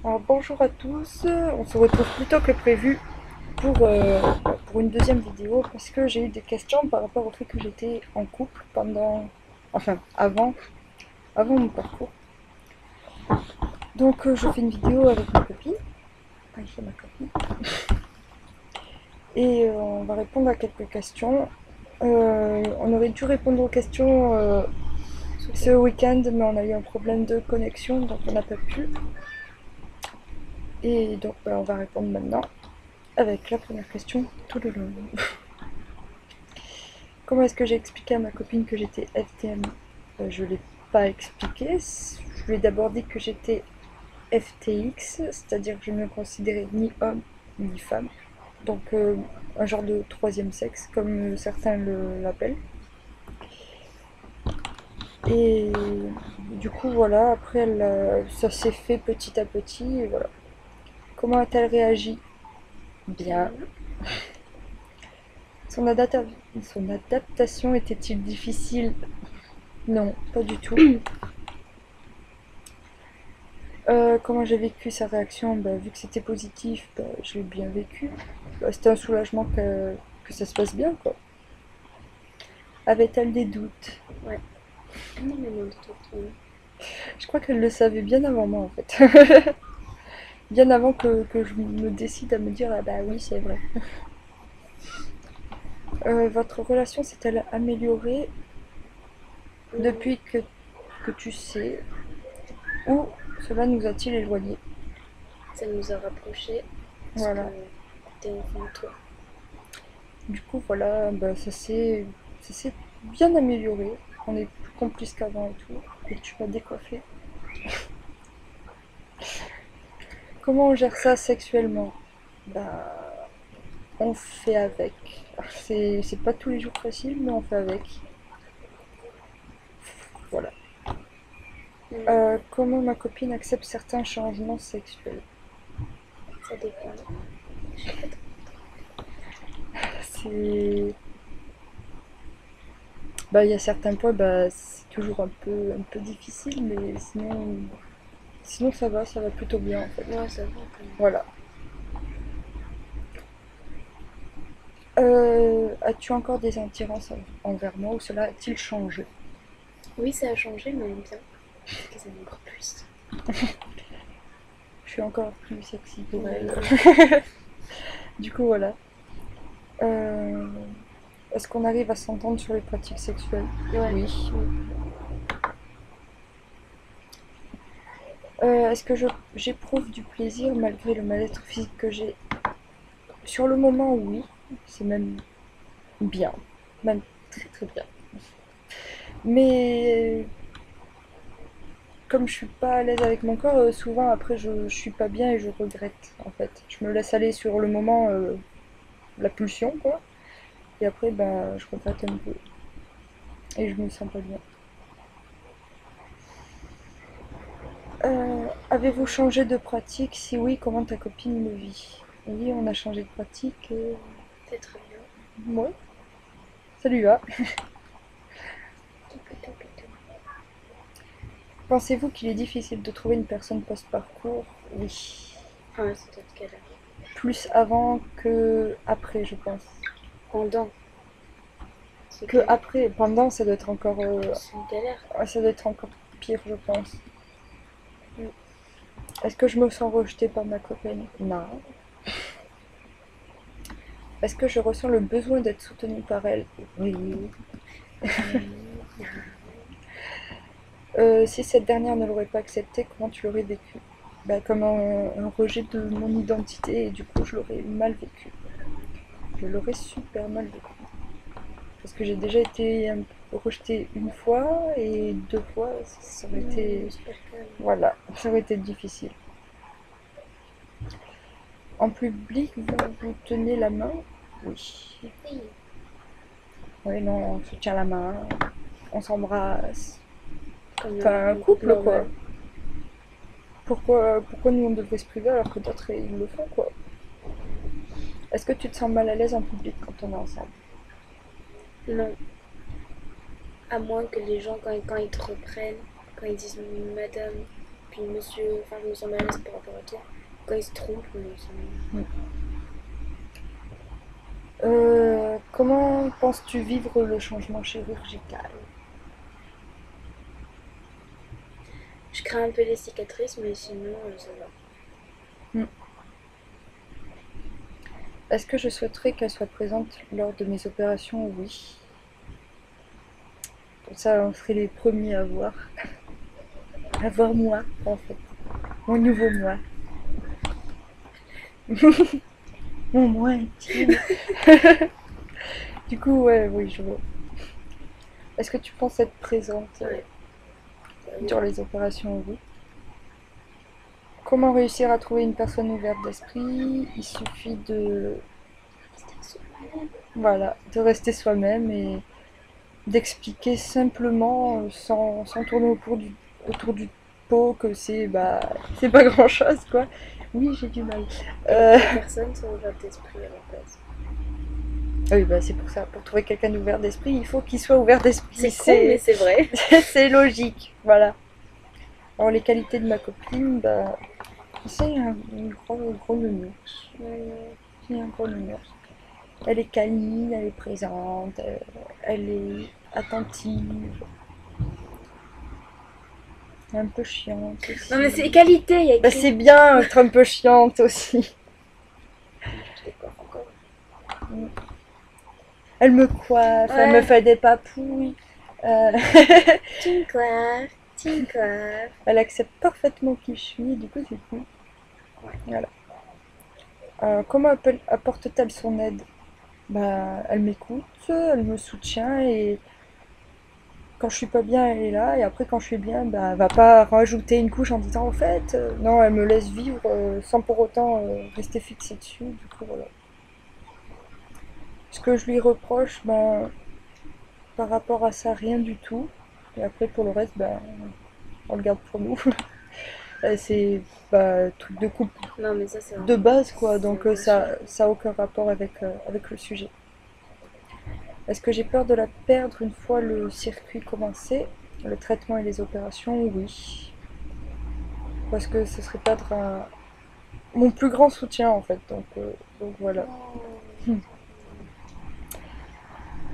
Alors bonjour à tous, on se retrouve plus tôt que prévu pour une deuxième vidéo parce que j'ai eu des questions par rapport au fait que j'étais en couple avant mon parcours. Donc je fais une vidéo avec ma copine, avec ma copine, et on va répondre à quelques questions. On aurait dû répondre aux questions ce week-end, mais on a eu un problème de connexion, donc on n'a pas pu. Et donc on va répondre maintenant avec la première question tout le long. Comment est-ce que j'ai expliqué à ma copine que j'étais FTM? Je ne l'ai pas expliqué. Je lui ai d'abord dit que j'étais FTX, c'est-à-dire que je ne me considérais ni homme ni femme. Donc un genre de troisième sexe, comme certains l'appellent. Et du coup, voilà, après, ça s'est fait petit à petit. Et voilà. Comment a-t-elle réagi? Bien. Son, adapta- Son adaptation était-il difficile? Non, pas du tout. Comment j'ai vécu sa réaction? Bah, vu que c'était positif, bah, je l'ai bien vécu. Bah, c'était un soulagement que ça se passe bien, quoi. Avait-elle des doutes? Ouais, énormément de tourtereaux. Je crois qu'elle le savait bien avant moi, en fait. Bien avant que je me décide à me dire, ah bah oui, c'est vrai. Votre relation s'est-elle améliorée Non, depuis que tu sais? Ou cela nous a-t-il éloignés? ça nous a rapprochés parce que Voilà. t'es enfant de toi. Du coup, voilà, bah, ça s'est bien amélioré. On est plus complices qu'avant et tout. Et tu m'as décoiffé. Comment on gère ça sexuellement? Bah, on fait avec. C'est pas tous les jours facile, mais on fait avec. Voilà. Comment ma copine accepte certains changements sexuels? Ça dépend. Je sais pas trop. C'est. Bah, il y a certains points, bah, c'est toujours un peu difficile, mais sinon ça va plutôt bien en fait. Ouais, ça va quand même. Voilà. As-tu encore des attirances envers moi ou cela a-t-il changé? Oui, ça a changé, mais bien. Qu'ils aiment encore plus. Je suis encore plus sexy pour Ouais, elle. grave. Du coup, voilà. Euh, Est-ce qu'on arrive à s'entendre sur les pratiques sexuelles? Ouais, Oui. oui. Est-ce que j'éprouve du plaisir malgré le mal-être physique que j'ai? Sur le moment, oui. C'est même bien. Même très très bien. Mais comme je suis pas à l'aise avec mon corps, souvent après je suis pas bien et je regrette en fait. Je me laisse aller sur le moment, la pulsion quoi. Et après, bah, je regrette un peu. Et je me sens pas bien. Avez-vous changé de pratique? Si oui, comment ta copine le vit? Oui, on a changé de pratique. C'est très bien. Ouais, ça lui va. Tout, tout, tout, tout. Pensez-vous qu'il est difficile de trouver une personne post-parcours? Oui. Ah, ouais, c'est notre galère. Plus avant que après, je pense. Pendant, c'est Que galère. après, pendant, ça doit être encore, C'est une galère. ouais, ça doit être encore pire, je pense. Mm. Est-ce que je me sens rejetée par ma copine? Non. Est-ce que je ressens le besoin d'être soutenue par elle? Oui. Oui. Si cette dernière ne l'aurait pas accepté, comment tu l'aurais vécu? Bah, comme un rejet de mon identité et du coup je l'aurais mal vécu. Je l'aurais super mal vécu. Parce que j'ai déjà été rejetée une fois et deux fois, ça aurait Non, été. c'est pas le cas. Voilà, ça aurait été difficile. En public, vous vous tenez la main? Oui. Oui. Oui, non, on se tient la main, on s'embrasse. Comme Enfin, un un couple couple quoi. normal. Pourquoi nous on devrait se priver alors que d'autres ils le font quoi? Est-ce que tu te sens mal à l'aise en public quand on est ensemble? Non. À moins que les gens, quand ils te reprennent, quand ils disent madame, puis monsieur, enfin je me sens mal à l'aise par rapport à toi. Quand il se trompe, je me sens mal. Comment penses-tu vivre le changement chirurgical? Je crains un peu les cicatrices, mais sinon ça va. Hmm. Est-ce que je souhaiterais qu'elle soit présente lors de mes opérations? Oui. Comme ça, on serait les premiers à voir. À voir moi, en fait. Mon nouveau moi. Mon moi intime. Du coup, ouais, oui, je vois. Est-ce que tu penses être présente Ouais. sur les opérations? Oui. Comment réussir à trouver une personne ouverte d'esprit? Il suffit de, voilà, de rester soi-même et d'expliquer simplement, sans tourner autour du pot, que c'est pas grand-chose, quoi. Oui, j'ai du mal. Et les personnes sont ouvertes d'esprit à la place. Oui, bah c'est pour ça. Pour trouver quelqu'un d'ouvert d'esprit, il faut qu'il soit ouvert d'esprit. C'est con, mais c'est vrai. C'est logique, voilà. Alors les qualités de ma copine, bah c'est un gros nounours. C'est un gros nounours. Elle est câline, elle est présente, elle est attentive. Un peu chiante aussi. Non mais c'est qualité, il y a Bah écrit. c'est bien être un peu chiante aussi. Je décoiffe encore. Elle me coiffe, elle me Ouais. fait des papouilles. Euh, Tu me coiffes, tu me coiffes. elle accepte parfaitement qui je suis, du coup c'est cool. Voilà. Comment apporte-t-elle son aide? Bah, elle m'écoute, elle me soutient et quand je suis pas bien, elle est là. Et après, quand je suis bien, bah, elle va pas rajouter une couche en disant au fait, non, elle me laisse vivre sans pour autant rester fixée dessus. Du coup, voilà. Ce que je lui reproche, ben, par rapport à ça, rien du tout. Et après, pour le reste, ben, on le garde pour nous. C'est truc de couple Non mais ça c'est de base, quoi. c'est Donc, bien sûr. ça a aucun rapport avec le sujet. Est-ce que j'ai peur de la perdre une fois le circuit commencé? Le traitement et les opérations, oui. Parce que ce serait perdre mon plus grand soutien en fait. Donc voilà.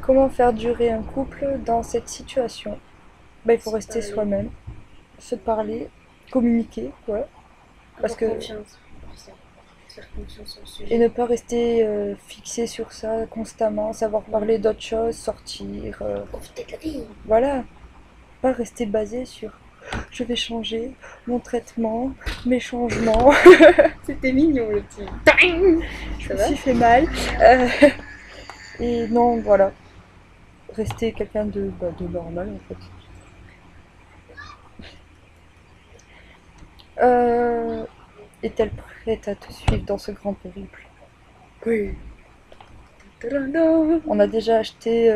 Comment faire durer un couple dans cette situation? Bah, il faut Se rester parler. soi-même, se parler, communiquer, ouais. Parce Avoir que confiance pour ça. Faire confiance au et sujet. ne pas rester fixé sur ça constamment, savoir parler d'autres choses, sortir, Profiter de la vie. voilà. Pas rester basé sur je vais changer mon traitement, mes changements. C'était mignon le petit. Je Ça me va? suis fait mal. Euh, et non, voilà. Rester quelqu'un de normal en fait. Est-elle prête à te suivre dans ce grand périple? Oui. On a déjà acheté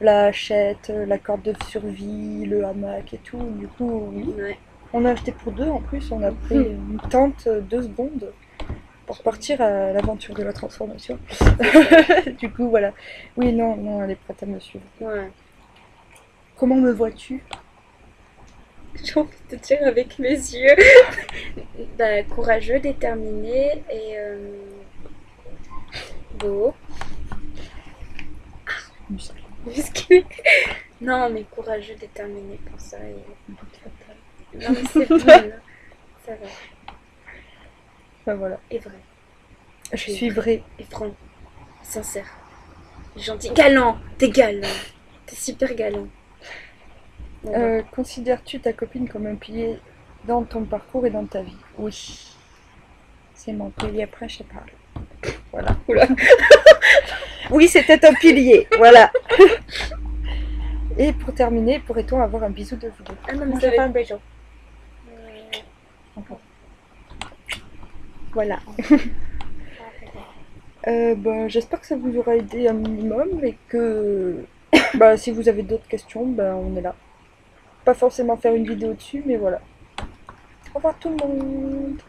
la hachette, la corde de survie, le hamac et tout. Du coup, oui. Ouais. On a acheté pour deux en plus. On a pris une tente 2 secondes pour partir à l'aventure de la transformation. Du coup, voilà. Oui, non, non, elle est prête à me suivre. Ouais. Comment me vois-tu? J'ai envie de te dire avec mes yeux. Bah, courageux, déterminé et beau. Musclé. Musclé. Non, mais courageux, déterminé pour ça. Et... Non, mais c'est bon, là. Ça va. Ben voilà. Et vrai. Je suis vrai. Et franc. Sincère. Gentil. Galant. T'es galant. T'es super galant. Bon, bah. Considères-tu ta copine comme un pilier dans ton parcours et dans ta vie? Oui. C'est mon pilier principal. Voilà. Oula. Oui, c'était un pilier. Voilà. Et pour terminer, pourrait-on avoir un bisou de vous deux? Ah non, mais Moi, ça je fais va un être... bisou. Voilà. J'espère que ça vous aura aidé un minimum et que si vous avez d'autres questions, on est là. Pas forcément faire une vidéo dessus, mais voilà. Au revoir tout le monde.